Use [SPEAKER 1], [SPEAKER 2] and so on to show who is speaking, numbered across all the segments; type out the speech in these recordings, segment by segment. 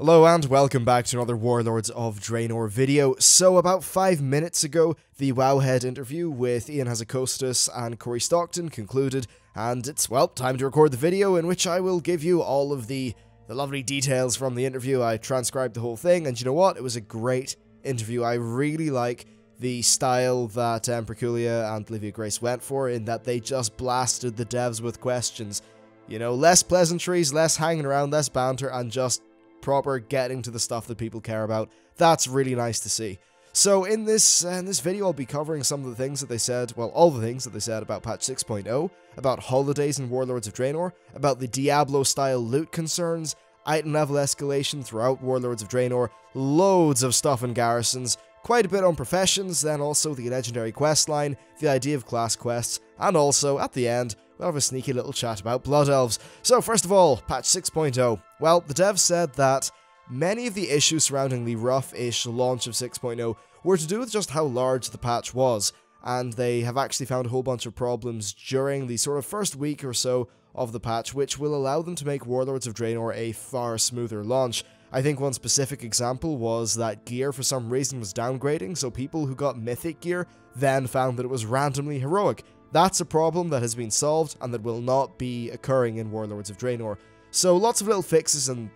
[SPEAKER 1] Hello and welcome back to another Warlords of Draenor video. So about 5 minutes ago, the WoWHead interview with Ian Hazzikostas and Corey Stockton concluded, and it's, well, time to record the video in which I will give you all of the lovely details from the interview. I transcribed the whole thing, and you know what? It was a great interview. I really like the style that Perculia and Livia Grace went for, in that they just blasted the devs with questions. You know, less pleasantries, less hanging around, less banter, and just proper getting to the stuff that people care about. That's really nice to see. So in this video, I'll be covering some of the things that they said, well, all the things that they said about patch 6.0, about holidays in Warlords of Draenor, about the Diablo-style loot concerns, item level escalation throughout Warlords of Draenor, loads of stuff in garrisons, quite a bit on professions, then also the legendary questline, the idea of class quests, and also, at the end, we'll have a sneaky little chat about Blood Elves. So first of all, patch 6.0. Well, the devs said that many of the issues surrounding the rough-ish launch of 6.0 were to do with just how large the patch was, and they have actually found a whole bunch of problems during the sort of first week or so of the patch, which will allow them to make Warlords of Draenor a far smoother launch. I think one specific example was that gear for some reason was downgrading, so people who got mythic gear then found that it was randomly heroic. That's a problem that has been solved and that will not be occurring in Warlords of Draenor. So lots of little fixes and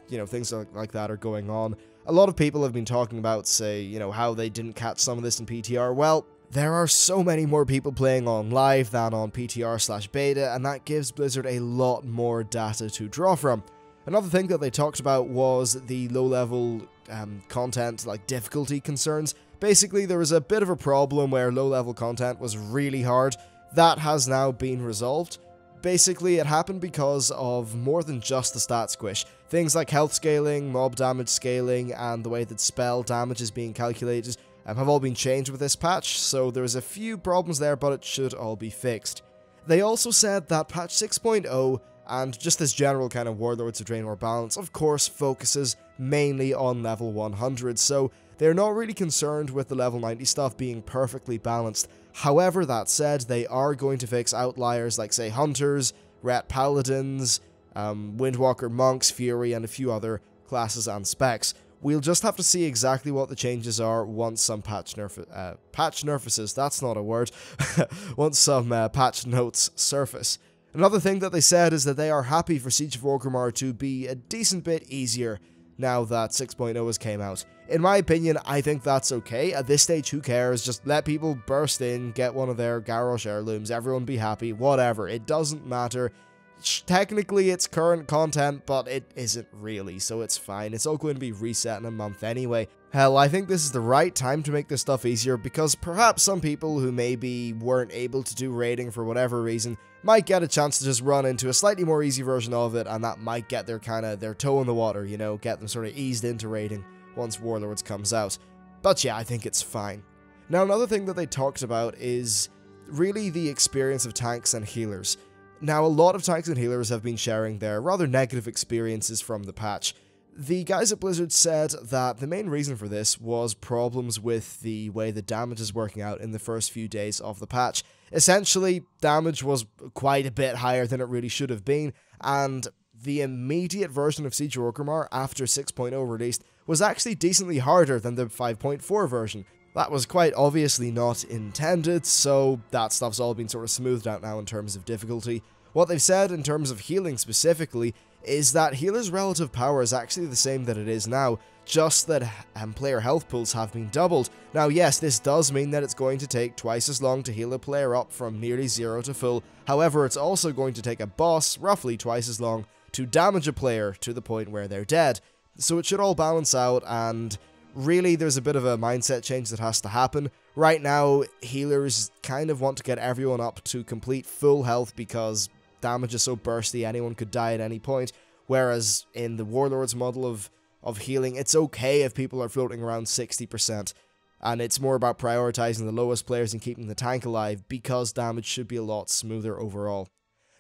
[SPEAKER 1] you know, things like that are going on. A lot of people have been talking about, say, you know, how they didn't catch some of this in PTR. Well, there are so many more people playing on live than on PTR/beta, and that gives Blizzard a lot more data to draw from. Another thing that they talked about was the low-level content, like difficulty concerns. Basically, there was a bit of a problem where low-level content was really hard. That has now been resolved. Basically, it happened because of more than just the stat squish. Things like health scaling, mob damage scaling, and the way that spell damage is being calculated have all been changed with this patch, so there's a few problems there, but it should all be fixed. They also said that patch 6.0 and just this general kind of Warlords of Draenor balance, of course, focuses mainly on level 100, so they're not really concerned with the level 90 stuff being perfectly balanced. However, that said, they are going to fix outliers like, say, Hunters, Ret Paladins, Windwalker Monks, Fury, and a few other classes and specs. We'll just have to see exactly what the changes are once some patch nerfaces, that's not a word, once some patch notes surface. Another thing that they said is that they are happy for Siege of Orgrimmar to be a decent bit easier now that 6.0 has came out. In my opinion, I think that's okay. At this stage, who cares? Just let people burst in, get one of their Garrosh heirlooms, everyone be happy, whatever. It doesn't matter. Technically, it's current content, but it isn't really, so it's fine. It's all going to be reset in a month anyway. Hell, I think this is the right time to make this stuff easier, because perhaps some people who maybe weren't able to do raiding for whatever reason might get a chance to just run into a slightly more easy version of it, and that might get their toe in the water, you know, get them sort of eased into raiding once Warlords comes out. But yeah, I think it's fine. Now, another thing that they talked about is really the experience of tanks and healers. Now, a lot of tanks and healers have been sharing their rather negative experiences from the patch. The guys at Blizzard said that the main reason for this was problems with the way the damage is working out in the first few days of the patch. Essentially, damage was quite a bit higher than it really should have been, and the immediate version of Siege of Orgrimmar after 6.0 released was actually decently harder than the 5.4 version. That was quite obviously not intended, so that stuff's all been sort of smoothed out now in terms of difficulty. What they've said in terms of healing specifically is that healers' relative power is actually the same that it is now, just that player health pools have been doubled. Now yes, this does mean that it's going to take twice as long to heal a player up from nearly zero to full. However, it's also going to take a boss roughly twice as long to damage a player to the point where they're dead. So it should all balance out, and really there's a bit of a mindset change that has to happen. Right now, healers kind of want to get everyone up to complete full health because damage is so bursty anyone could die at any point, whereas in the Warlords model of healing, it's okay if people are floating around 60%, and it's more about prioritizing the lowest players and keeping the tank alive, because damage should be a lot smoother overall.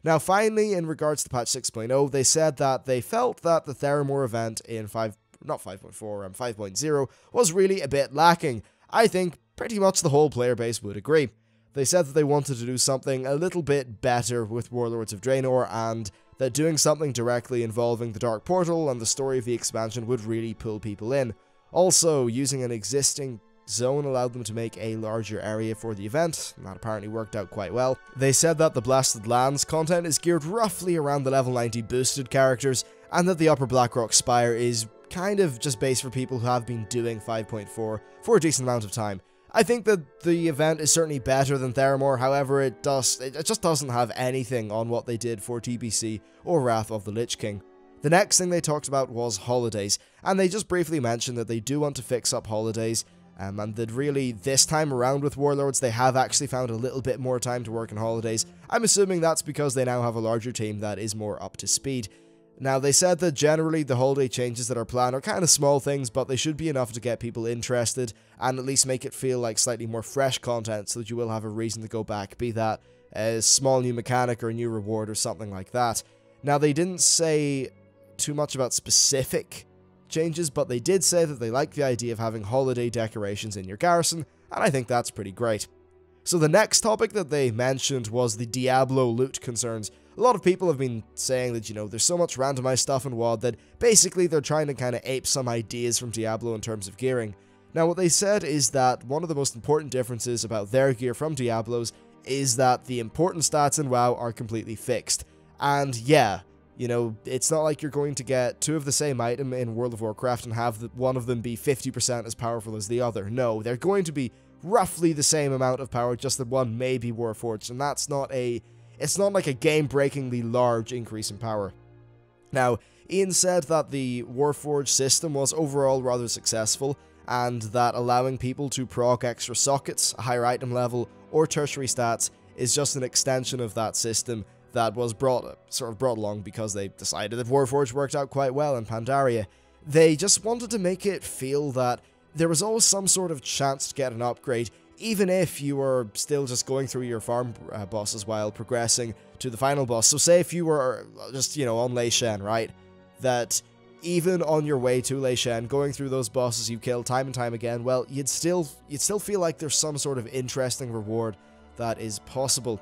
[SPEAKER 1] Now finally, in regards to patch 6.0, they said that they felt that the Theramore event in 5.0 was really a bit lacking. I think pretty much the whole player base would agree. They said that they wanted to do something a little bit better with Warlords of Draenor, and that doing something directly involving the Dark Portal and the story of the expansion would really pull people in. Also, using an existing zone allowed them to make a larger area for the event, and that apparently worked out quite well. They said that the Blasted Lands content is geared roughly around the level 90 boosted characters, and that the Upper Blackrock Spire is kind of just based for people who have been doing 5.4 for a decent amount of time. I think that the event is certainly better than Theramore, however it just doesn't have anything on what they did for TBC or Wrath of the Lich King. The next thing they talked about was holidays, and they just briefly mentioned that they do want to fix up holidays, and that really, this time around with Warlords, they have actually found a little bit more time to work on holidays. I'm assuming that's because they now have a larger team that is more up to speed. Now, they said that generally the holiday changes that are planned are kind of small things, but they should be enough to get people interested, and at least make it feel like slightly more fresh content, so that you will have a reason to go back, be that a small new mechanic or a new reward or something like that. Now, they didn't say too much about specific changes, but they did say that they like the idea of having holiday decorations in your garrison, and I think that's pretty great. So the next topic that they mentioned was the Diablo Loot concerns. A lot of people have been saying that, there's so much randomized stuff in WoD that basically they're trying to kind of ape some ideas from Diablo in terms of gearing. Now, what they said is that one of the most important differences about their gear from Diablo's is that the important stats in WoW are completely fixed. And yeah, it's not like you're going to get two of the same item in World of Warcraft and have one of them be 50% as powerful as the other. No, they're going to be roughly the same amount of power, just that one may be Warforged, and it's not like a game-breakingly large increase in power. Now, Ian said that the Warforged system was overall rather successful, and that allowing people to proc extra sockets, a higher item level, or tertiary stats is just an extension of that system that was brought along because they decided that Warforged worked out quite well in Pandaria. They just wanted to make it feel that there was always some sort of chance to get an upgrade, even if you were still just going through your farm bosses while progressing to the final boss. So say if you were just, on Lei Shen, right? That even on your way to Lei Shen, going through those bosses you kill time and time again, well, you'd still feel like there's some sort of interesting reward that is possible.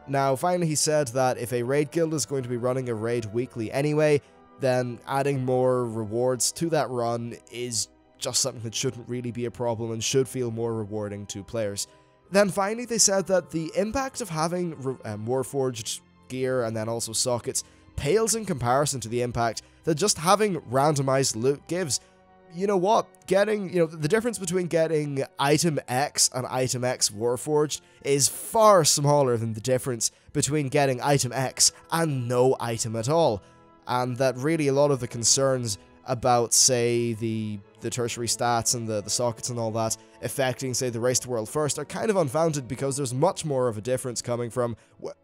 [SPEAKER 1] Now, finally, he said that if a raid guild is going to be running a raid weekly anyway, then adding more rewards to that run is just something that shouldn't really be a problem and should feel more rewarding to players. Then finally, they said that the impact of having Warforged gear and then also sockets pales in comparison to the impact that just having randomized loot gives. You know what? The difference between getting item X and item X Warforged is far smaller than the difference between getting item X and no item at all. And that really a lot of the concerns about, say, the tertiary stats and the sockets and all that affecting, say, the Race to World First are kind of unfounded, because there's much more of a difference coming from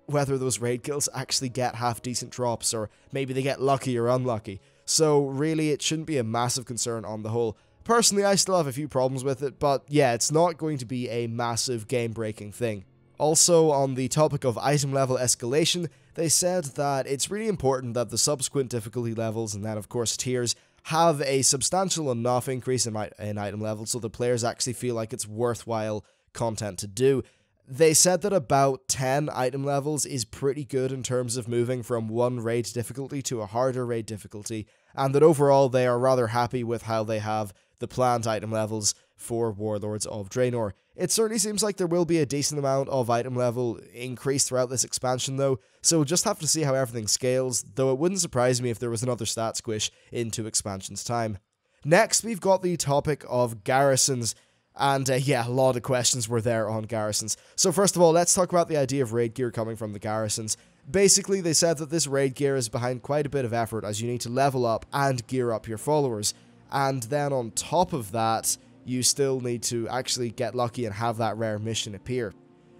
[SPEAKER 1] whether those raid guilds actually get half-decent drops, or maybe they get lucky or unlucky. So really, it shouldn't be a massive concern on the whole. Personally, I still have a few problems with it, but yeah, it's not going to be a massive game-breaking thing. Also, on the topic of item level escalation, they said that it's really important that the subsequent difficulty levels, and then of course tiers, have a substantial enough increase in item level so the players actually feel like it's worthwhile content to do. They said that about 10 item levels is pretty good in terms of moving from one raid difficulty to a harder raid difficulty, and that overall they are rather happy with how they have the planned item levels for Warlords of Draenor. It certainly seems like there will be a decent amount of item level increase throughout this expansion though, so we'll just have to see how everything scales, though it wouldn't surprise me if there was another stat squish into expansion's time. Next, we've got the topic of garrisons. And yeah, a lot of questions were there on garrisons. So first of all, let's talk about the idea of raid gear coming from the garrisons. Basically, they said that this raid gear is behind quite a bit of effort, as you need to level up and gear up your followers. And then on top of that, you still need to actually get lucky and have that rare mission appear.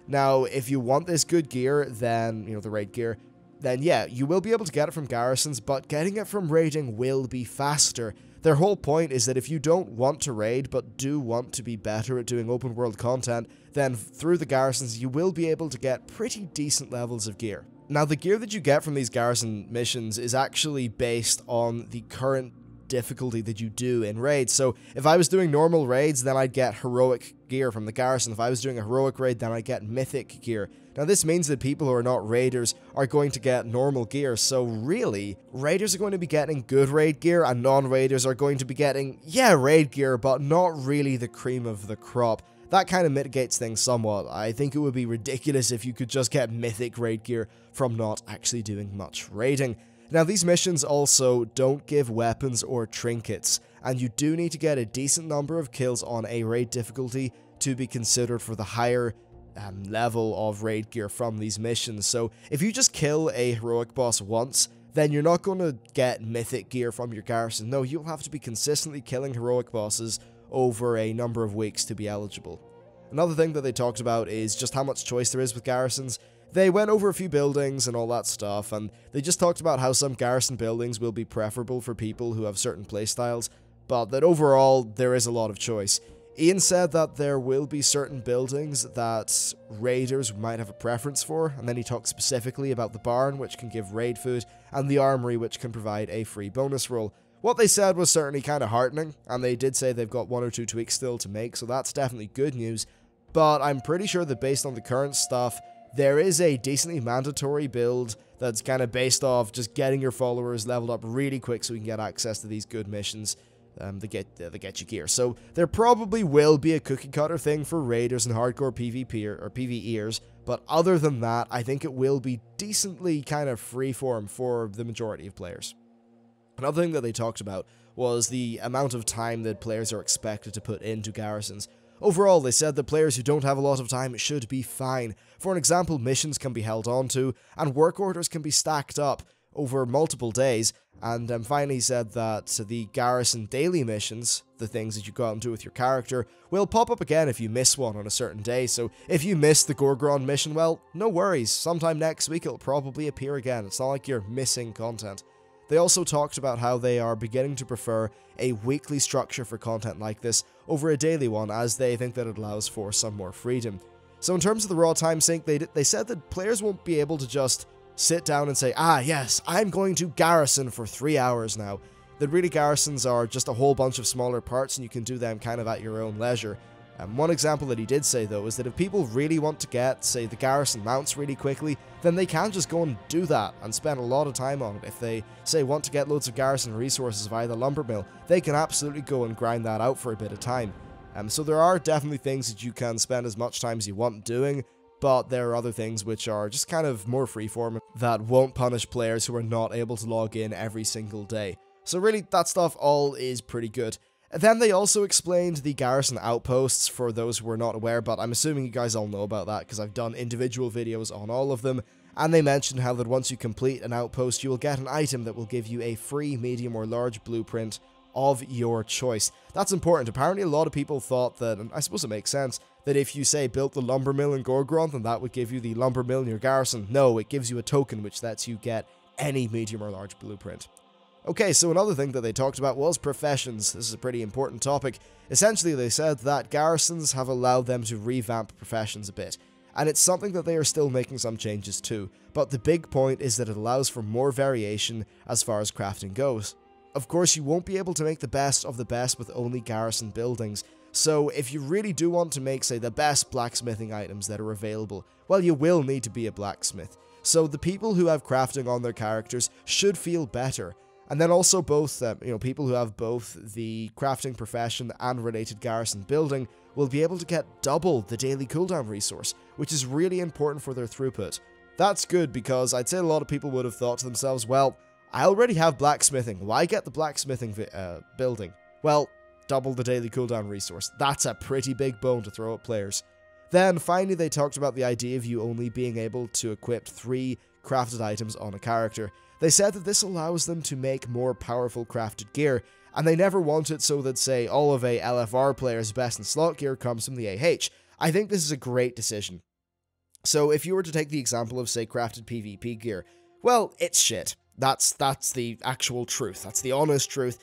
[SPEAKER 1] Now, if you want this good gear, then, the raid gear, then yeah, you will be able to get it from garrisons, but getting it from raiding will be faster. Their whole point is that if you don't want to raid, but do want to be better at doing open world content, then through the garrisons you will be able to get pretty decent levels of gear. Now, the gear that you get from these garrison missions is actually based on the current difficulty that you do in raids. So if I was doing normal raids, then I'd get heroic gear from the garrison. If I was doing a heroic raid, then I'd get mythic gear. Now this means that people who are not raiders are going to get normal gear, so really, raiders are going to be getting good raid gear, and non-raiders are going to be getting, yeah, raid gear, but not really the cream of the crop. That kind of mitigates things somewhat. I think it would be ridiculous if you could just get mythic raid gear from not actually doing much raiding. Now these missions also don't give weapons or trinkets, and you do need to get a decent number of kills on a raid difficulty to be considered for the higher level of raid gear from these missions. So if you just kill a heroic boss once, then you're not going to get mythic gear from your garrison. No, you'll have to be consistently killing heroic bosses over a number of weeks to be eligible. Another thing that they talked about is just how much choice there is with garrisons. They went over a few buildings and all that stuff, and they just talked about how some garrison buildings will be preferable for people who have certain playstyles, but that overall there is a lot of choice. Ian said that there will be certain buildings that raiders might have a preference for, and then he talked specifically about the barn, which can give raid food, and the armory, which can provide a free bonus roll. What they said was certainly kind of heartening, and they did say they've got 1 or 2 tweaks still to make, so that's definitely good news, but I'm pretty sure that based on the current stuff, there is a decently mandatory build that's kind of based off just getting your followers leveled up really quick so you can get access to these good missions. They get you gear. So there probably will be a cookie cutter thing for raiders and hardcore PvP or PvEers, but other than that, I think it will be decently kind of freeform for the majority of players. Another thing that they talked about was the amount of time that players are expected to put into garrisons. Overall, they said that players who don't have a lot of time should be fine. For an example, missions can be held onto, and work orders can be stacked up over multiple days, and finally said that the garrison daily missions, the things that you go out and do with your character, will pop up again if you miss one on a certain day. So if you miss the Gorgron mission, well, no worries, sometime next week it'll probably appear again. It's not like you're missing content. They also talked about how they are beginning to prefer a weekly structure for content like this over a daily one, as they think that it allows for some more freedom. So in terms of the raw time sink, they said that players won't be able to just sit down and say, ah yes, I'm going to garrison for 3 hours now. That really garrisons are just a whole bunch of smaller parts and you can do them kind of at your own leisure. One example that he did say though is that if people really want to get, say, the garrison mounts really quickly, then they can just go and do that and spend a lot of time on it. If they, say, want to get loads of garrison resources via the lumber mill, they can absolutely go and grind that out for a bit of time. So there are definitely things that you can spend as much time as you want doing, but there are other things which are just kind of more freeform that won't punish players who are not able to log in every single day. So really, that stuff all is pretty good. Then they also explained the garrison outposts for those who were not aware, but I'm assuming you guys all know about that because I've done individual videos on all of them. And they mentioned how that once you complete an outpost, you will get an item that will give you a free medium or large blueprint of your choice. That's important. Apparently a lot of people thought that, and I suppose it makes sense, that if you, say, built the lumber mill in Gorgron, then that would give you the lumber mill in your garrison. No, it gives you a token which lets you get any medium or large blueprint. Okay, so another thing that they talked about was professions. This is a pretty important topic. Essentially, they said that garrisons have allowed them to revamp professions a bit, and it's something that they are still making some changes to, but the big point is that it allows for more variation as far as crafting goes. Of course, you won't be able to make the best of the best with only garrison buildings, so if you really do want to make, say, the best blacksmithing items that are available, well, you will need to be a blacksmith. So the people who have crafting on their characters should feel better. And then also both, people who have both the crafting profession and related garrison building will be able to get double the daily cooldown resource, which is really important for their throughput. That's good because I'd say a lot of people would have thought to themselves, well, I already have blacksmithing, why get the blacksmithing building? Well, double the daily cooldown resource. That's a pretty big bone to throw at players. Then finally they talked about the idea of you only being able to equip 3 crafted items on a character. They said that this allows them to make more powerful crafted gear, and they never want it so that, say, all of a LFR player's best in slot gear comes from the AH. I think this is a great decision. So if you were to take the example of, say, crafted PvP gear, well, it's shit. That's the actual truth. That's the honest truth.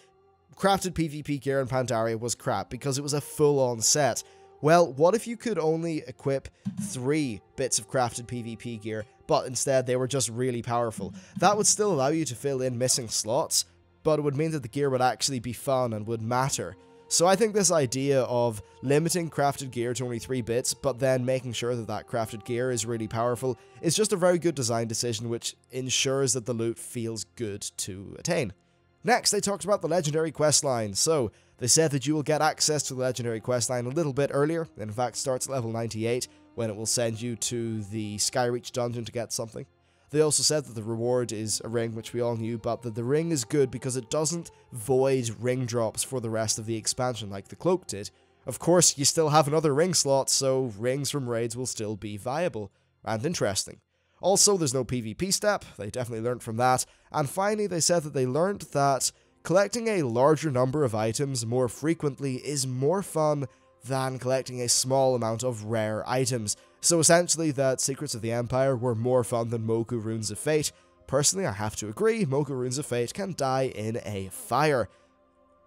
[SPEAKER 1] Crafted PvP gear in Pandaria was crap because it was a full-on set. Well, what if you could only equip 3 bits of crafted PvP gear, but instead they were just really powerful? That would still allow you to fill in missing slots, but it would mean that the gear would actually be fun and would matter. So I think this idea of limiting crafted gear to only 3 bits, but then making sure that that crafted gear is really powerful, is just a very good design decision which ensures that the loot feels good to attain. Next, they talked about the Legendary questline. So they said that you will get access to the Legendary questline a little bit earlier. It in fact starts at level 98, when it will send you to the Skyreach dungeon to get something. They also said that the reward is a ring, which we all knew, but that the ring is good because it doesn't void ring drops for the rest of the expansion like the cloak did. Of course, you still have another ring slot, so rings from raids will still be viable and interesting. Also, there's no PvP step, they definitely learned from that. And finally, they said that they learned that collecting a larger number of items more frequently is more fun than collecting a small amount of rare items. So essentially that Secrets of the Empire were more fun than Moku Runes of Fate. Personally, I have to agree, Moku Runes of Fate can die in a fire.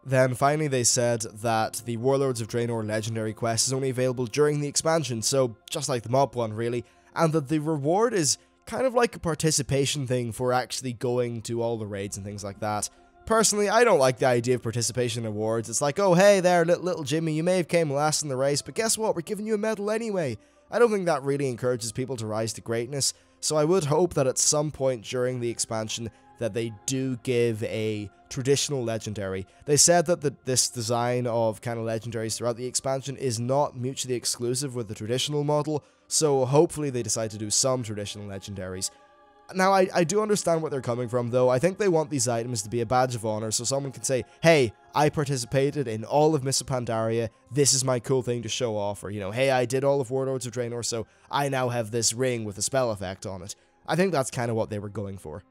[SPEAKER 1] Then finally they said that the Warlords of Draenor Legendary quest is only available during the expansion, so just like the mob one really, and that the reward is kind of like a participation thing for actually going to all the raids and things like that. Personally, I don't like the idea of participation in awards. It's like, oh hey there little Jimmy, you may have came last in the race, but guess what, we're giving you a medal anyway. I don't think that really encourages people to rise to greatness, so I would hope that at some point during the expansion that they do give a traditional legendary. They said that this design of kind of legendaries throughout the expansion is not mutually exclusive with the traditional model, so hopefully they decide to do some traditional legendaries. Now, I do understand what they're coming from, though. I think they want these items to be a badge of honor, so someone can say, hey, I participated in all of Mists of Pandaria, this is my cool thing to show off, or, you know, hey, I did all of Warlords of Draenor, so I now have this ring with a spell effect on it. I think that's kind of what they were going for.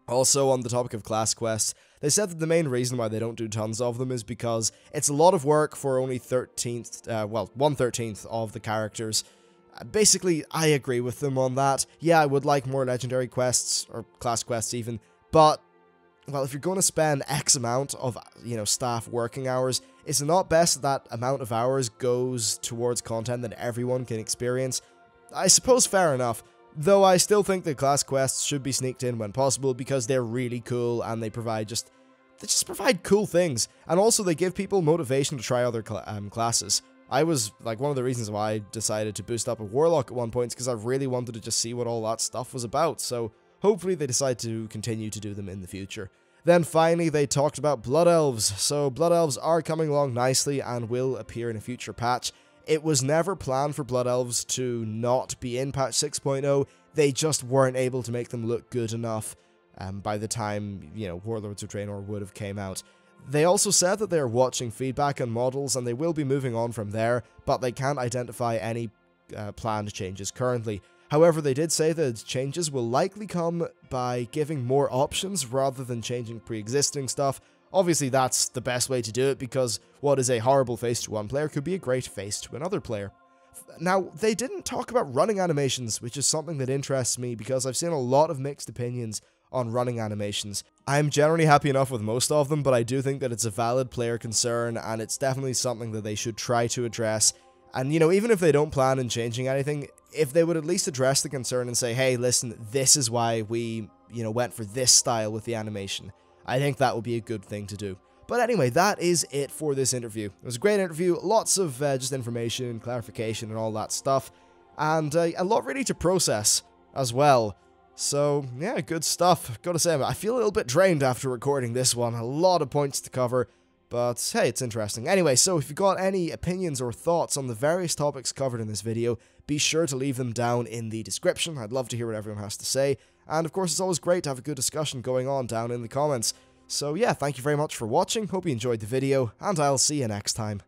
[SPEAKER 1] Also, on the topic of class quests, they said that the main reason why they don't do tons of them is because it's a lot of work for only 1/13 of the characters. Basically, I agree with them on that. Yeah, I would like more legendary quests, or class quests even, but, well, if you're going to spend X amount of, you know, staff working hours, is it not best that amount of hours goes towards content that everyone can experience? I suppose fair enough, though I still think that class quests should be sneaked in when possible because they're really cool and they just provide cool things, and also they give people motivation to try other classes. I was, like, one of the reasons why I decided to boost up a Warlock at one point is because I really wanted to just see what all that stuff was about, so hopefully they decide to continue to do them in the future. Then finally they talked about Blood Elves. So Blood Elves are coming along nicely and will appear in a future patch. It was never planned for Blood Elves to not be in patch 6.0, they just weren't able to make them look good enough by the time, you know, Warlords of Draenor would have came out. They also said that they are watching feedback on models and they will be moving on from there, but they can't identify any planned changes currently. However, they did say that changes will likely come by giving more options rather than changing pre-existing stuff. Obviously, that's the best way to do it because what is a horrible face to one player could be a great face to another player. Now, they didn't talk about running animations, which is something that interests me because I've seen a lot of mixed opinions on running animations. I'm generally happy enough with most of them, but I do think that it's a valid player concern, and it's definitely something that they should try to address. And, you know, even if they don't plan on changing anything, if they would at least address the concern and say, hey, listen, this is why we, you know, went for this style with the animation, I think that would be a good thing to do. But anyway, that is it for this interview. It was a great interview, lots of just information, clarification, and all that stuff, and a lot really to process as well. So, yeah, good stuff. Gotta say, I feel a little bit drained after recording this one. A lot of points to cover, but hey, it's interesting. Anyway, so if you've got any opinions or thoughts on the various topics covered in this video, be sure to leave them down in the description. I'd love to hear what everyone has to say. And of course, it's always great to have a good discussion going on down in the comments. So yeah, thank you very much for watching. Hope you enjoyed the video, and I'll see you next time.